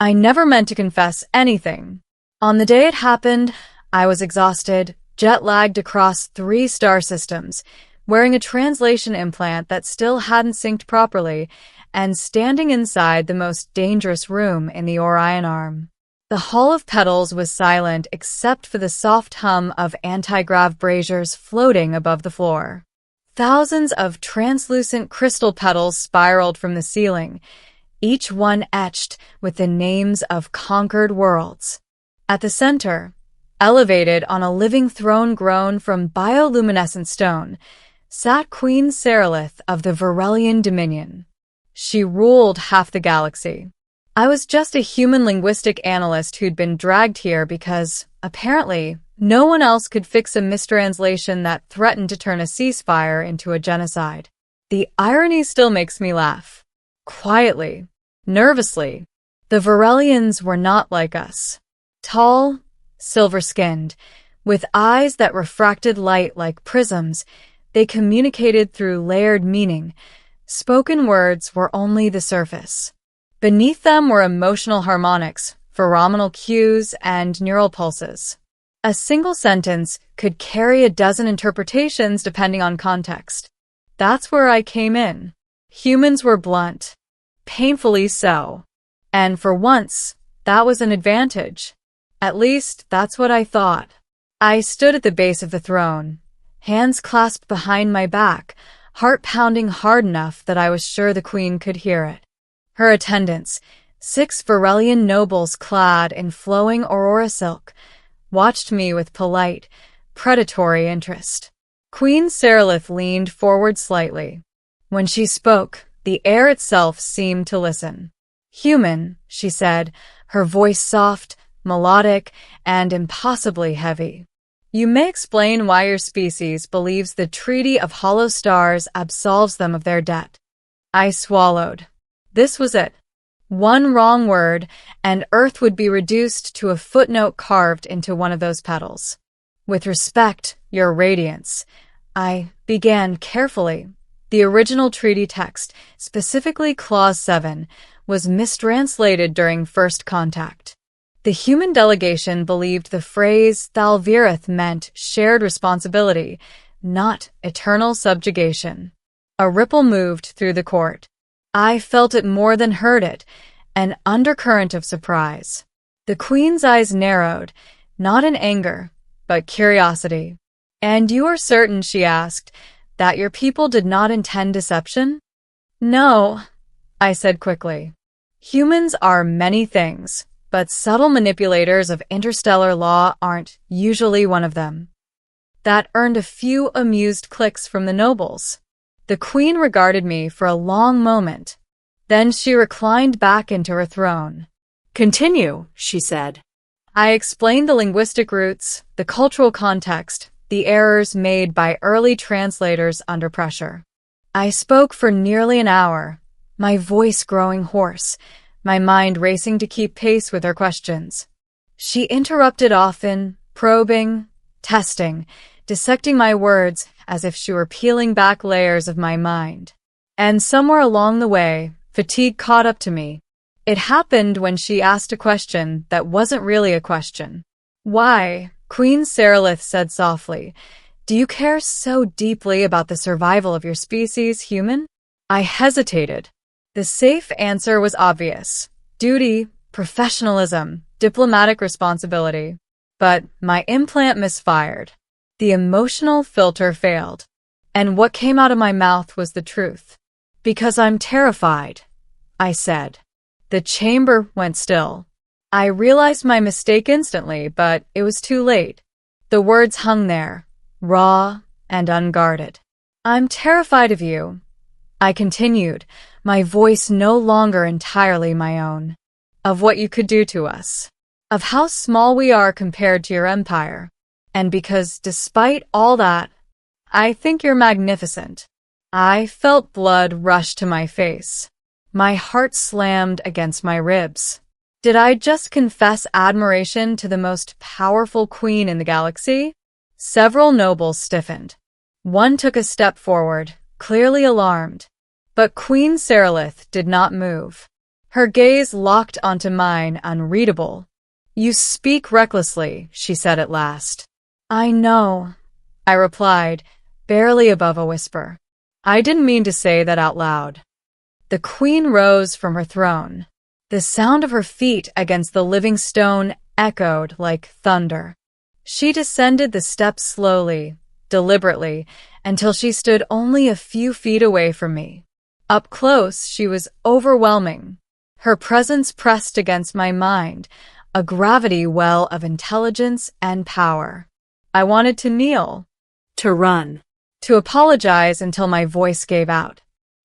I never meant to confess anything. On the day it happened, I was exhausted, jet-lagged across 3 star systems, wearing a translation implant that still hadn't synced properly, and standing inside the most dangerous room in the Orion Arm. The Hall of Petals was silent except for the soft hum of anti-grav braziers floating above the floor. Thousands of translucent crystal petals spiraled from the ceiling, each one etched with the names of conquered worlds. At the center, elevated on a living throne grown from bioluminescent stone, sat Queen Seralith of the Varelian Dominion. She ruled half the galaxy. I was just a human linguistic analyst who'd been dragged here because, apparently, no one else could fix a mistranslation that threatened to turn a ceasefire into a genocide. The irony still makes me laugh. Quietly, nervously, the Varelians were not like us. Tall, silver-skinned, with eyes that refracted light like prisms, they communicated through layered meaning. Spoken words were only the surface. Beneath them were emotional harmonics, pheromonal cues, and neural pulses. A single sentence could carry a dozen interpretations depending on context. That's where I came in. Humans were blunt. Painfully so. And for once, that was an advantage. At least, that's what I thought. I stood at the base of the throne, hands clasped behind my back, heart pounding hard enough that I was sure the queen could hear it. Her attendants, 6 Varelian nobles clad in flowing aurora silk, watched me with polite, predatory interest. Queen Seralith leaned forward slightly. When she spoke, the air itself seemed to listen. "Human," she said, her voice soft, melodic, and impossibly heavy. "You may explain why your species believes the Treaty of Hollow Stars absolves them of their debt." I swallowed. This was it. One wrong word, and Earth would be reduced to a footnote carved into one of those petals. "With respect, Your Radiance," I began carefully. The original treaty text, specifically Clause 7, was mistranslated during first contact. The human delegation believed the phrase Thalvirith meant shared responsibility, not eternal subjugation. A ripple moved through the court. I felt it more than heard it, an undercurrent of surprise. The queen's eyes narrowed, not in anger, but curiosity. "And you are certain," she asked, "that your people did not intend deception?" "No," I said quickly. "Humans are many things, but subtle manipulators of interstellar law aren't usually one of them." That earned a few amused clicks from the nobles. The queen regarded me for a long moment. Then she reclined back into her throne. "Continue," she said. I explained the linguistic roots, the cultural context, the errors made by early translators under pressure. I spoke for nearly an hour, my voice growing hoarse, my mind racing to keep pace with her questions. She interrupted often, probing, testing, dissecting my words as if she were peeling back layers of my mind. And somewhere along the way, fatigue caught up to me. It happened when she asked a question that wasn't really a question. "Why," Queen Seralith said softly, "do you care so deeply about the survival of your species, human?" I hesitated. The safe answer was obvious. Duty, professionalism, diplomatic responsibility. But my implant misfired. The emotional filter failed. And what came out of my mouth was the truth. "Because I'm terrified," I said. The chamber went still. I realized my mistake instantly, but it was too late. The words hung there, raw and unguarded. "I'm terrified of you," I continued, my voice no longer entirely my own. "Of what you could do to us. Of how small we are compared to your empire. And because, despite all that, I think you're magnificent." I felt blood rush to my face. My heart slammed against my ribs. Did I just confess admiration to the most powerful queen in the galaxy? Several nobles stiffened. One took a step forward, clearly alarmed. But Queen Seralith did not move. Her gaze locked onto mine, unreadable. "You speak recklessly," she said at last. "I know," I replied, barely above a whisper. I didn't mean to say that out loud. The queen rose from her throne. The sound of her feet against the living stone echoed like thunder. She descended the steps slowly, deliberately, until she stood only a few feet away from me. Up close, she was overwhelming. Her presence pressed against my mind, a gravity well of intelligence and power. I wanted to kneel, to run, to apologize until my voice gave out.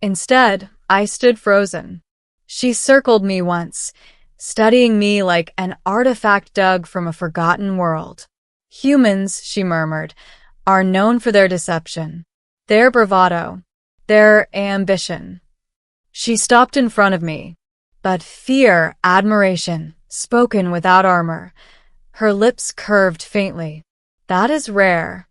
Instead, I stood frozen. She circled me once, studying me like an artifact dug from a forgotten world. "Humans," she murmured, "are known for their deception, their bravado, their ambition." She stopped in front of me, but fear, admiration, spoken without armor. Her lips curved faintly. "That is rare."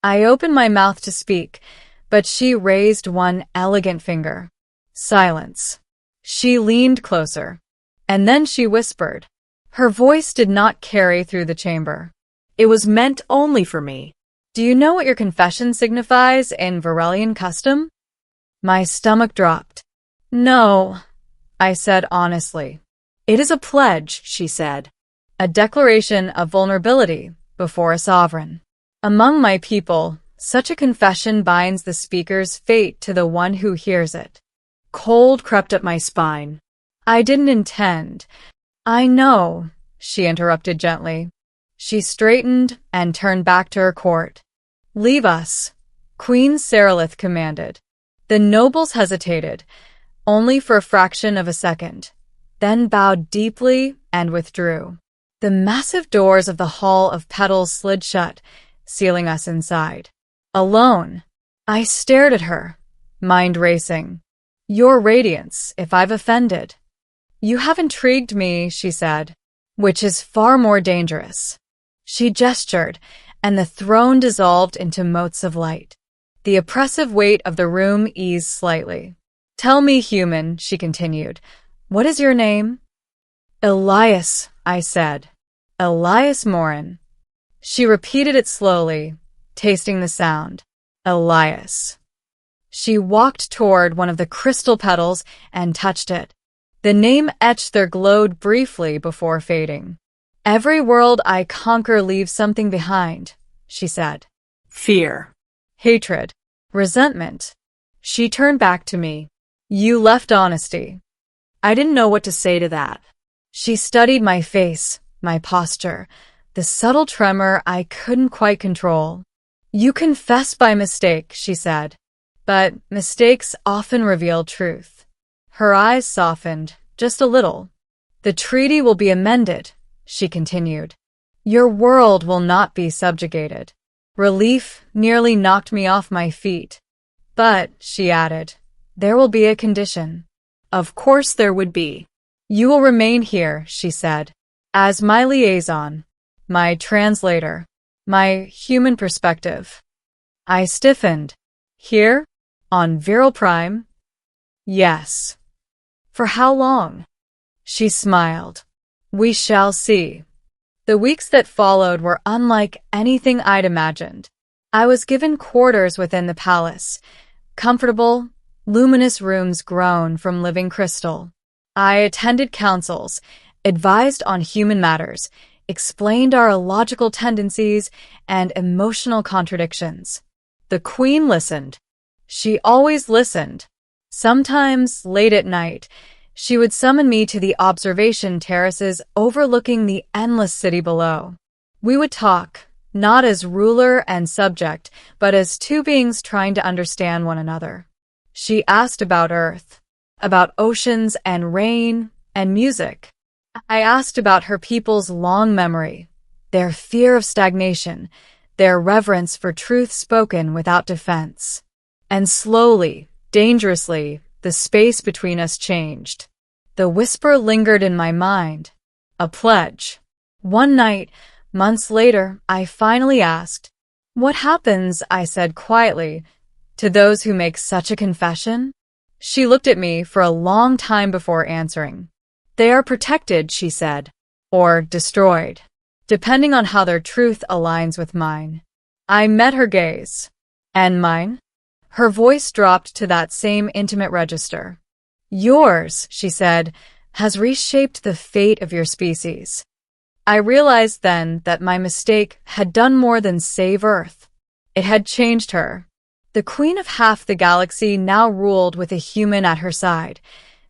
I opened my mouth to speak, but she raised one elegant finger. Silence. She leaned closer, and then she whispered. Her voice did not carry through the chamber. It was meant only for me. "Do you know what your confession signifies in Varelian custom?" My stomach dropped. "No," I said honestly. "It is a pledge," she said. "A declaration of vulnerability before a sovereign. Among my people, such a confession binds the speaker's fate to the one who hears it." Cold crept up my spine. "I didn't intend." "I know," she interrupted gently. She straightened and turned back to her court. "Leave us," Queen Seralith commanded. The nobles hesitated, only for a fraction of a second, then bowed deeply and withdrew. The massive doors of the Hall of Petals slid shut, sealing us inside. Alone, I stared at her, mind racing. "Your radiance, if I've offended." "You have intrigued me," she said, "which is far more dangerous." She gestured, and the throne dissolved into motes of light. The oppressive weight of the room eased slightly. "Tell me, human," she continued, "what is your name?" "Elias," I said. "Elias Morin." She repeated it slowly, tasting the sound. "Elias." She walked toward one of the crystal petals and touched it. The name etched there glowed briefly before fading. "Every world I conquer leaves something behind," she said. "Fear, hatred, resentment." She turned back to me. "You left honesty." I didn't know what to say to that. She studied my face, my posture, the subtle tremor I couldn't quite control. "You confess by mistake," she said. "But mistakes often reveal truth." Her eyes softened, just a little. "The treaty will be amended," she continued. "Your world will not be subjugated." Relief nearly knocked me off my feet. "But," she added, "there will be a condition." Of course there would be. "You will remain here," she said, "as my liaison, my translator, my human perspective." I stiffened. "Here? On Viral Prime?" "Yes." "For how long?" She smiled. "We shall see." The weeks that followed were unlike anything I'd imagined. I was given quarters within the palace, comfortable, luminous rooms grown from living crystal. I attended councils, advised on human matters, explained our illogical tendencies and emotional contradictions. The queen listened. She always listened. Sometimes, late at night, she would summon me to the observation terraces overlooking the endless city below. We would talk, not as ruler and subject, but as two beings trying to understand one another. She asked about Earth, about oceans and rain and music. I asked about her people's long memory, their fear of stagnation, their reverence for truth spoken without defense. And slowly, dangerously, the space between us changed. The whisper lingered in my mind. A pledge. One night, months later, I finally asked, "What happens," I said quietly, "to those who make such a confession?" She looked at me for a long time before answering. They are protected, she said, or destroyed, depending on how their truth aligns with mine. I met her gaze. And mine? Her voice dropped to that same intimate register. Yours, she said, has reshaped the fate of your species. I realized then that my mistake had done more than save Earth. It had changed her. The queen of half the galaxy now ruled with a human at her side,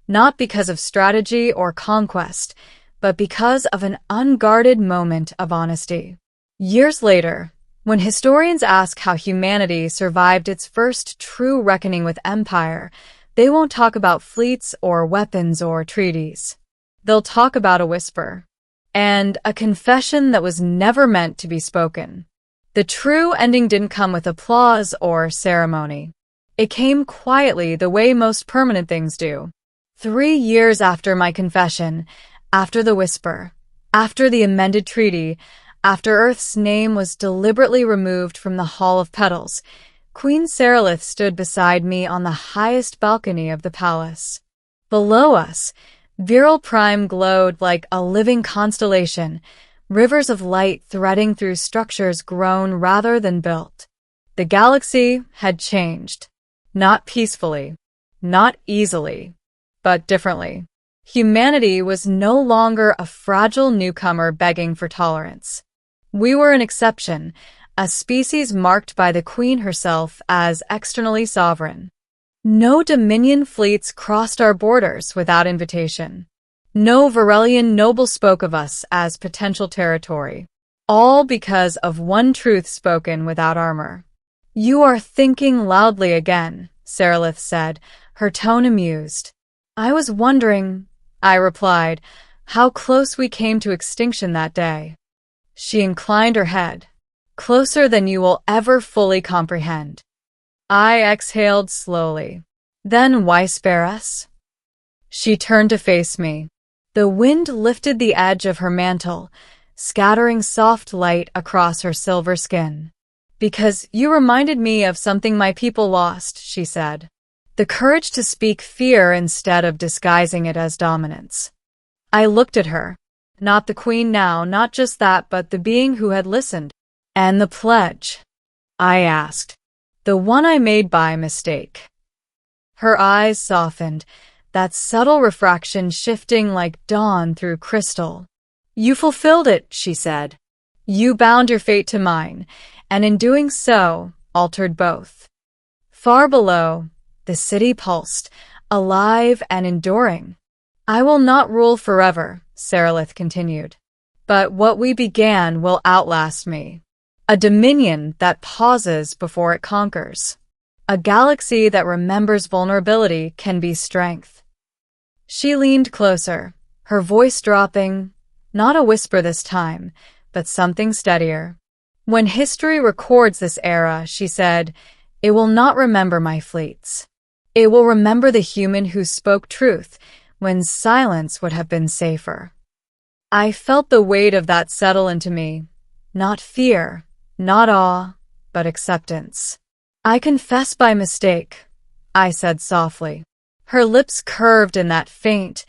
not because of strategy or conquest, but because of an unguarded moment of honesty. Years later, when historians ask how humanity survived its first true reckoning with empire, they won't talk about fleets or weapons or treaties. They'll talk about a whisper, and a confession that was never meant to be spoken. The true ending didn't come with applause or ceremony. It came quietly, the way most permanent things do. 3 years after my confession, after the whisper, after the amended treaty, after Earth's name was deliberately removed from the Hall of Petals, Queen Seralith stood beside me on the highest balcony of the palace. Below us, Viral Prime glowed like a living constellation, rivers of light threading through structures grown rather than built. The galaxy had changed. Not peacefully, not easily, but differently. Humanity was no longer a fragile newcomer begging for tolerance. We were an exception, a species marked by the queen herself as externally sovereign. No Dominion fleets crossed our borders without invitation. No Varelian noble spoke of us as potential territory. All because of one truth spoken without armor. You are thinking loudly again, Seralith said, her tone amused. I was wondering, I replied, how close we came to extinction that day. She inclined her head. Closer than you will ever fully comprehend. I exhaled slowly. Then why spare us? She turned to face me. The wind lifted the edge of her mantle, scattering soft light across her silver skin. Because you reminded me of something my people lost, she said. The courage to speak fear instead of disguising it as dominance. I looked at her. Not the queen now, not just that, but the being who had listened. And the pledge? I asked. The one I made by mistake. Her eyes softened, that subtle refraction shifting like dawn through crystal. You fulfilled it, she said. You bound your fate to mine, and in doing so, altered both. Far below, the city pulsed, alive and enduring. I will not rule forever, Seralith continued. But what we began will outlast me. A dominion that pauses before it conquers. A galaxy that remembers vulnerability can be strength. She leaned closer, her voice dropping, not a whisper this time, but something steadier. When history records this era, she said, it will not remember my fleets. It will remember the human who spoke truth when silence would have been safer. I felt the weight of that settle into me, not fear, not awe, but acceptance. I confess by mistake, I said softly. Her lips curved in that faint,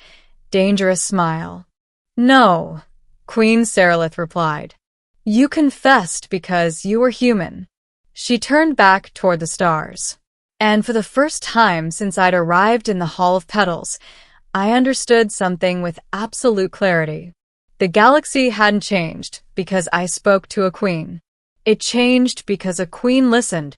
dangerous smile. No, Queen Seralith replied. You confessed because you were human. She turned back toward the stars. And for the first time since I'd arrived in the Hall of Petals, I understood something with absolute clarity. The galaxy hadn't changed because I spoke to a queen. It changed because a queen listened,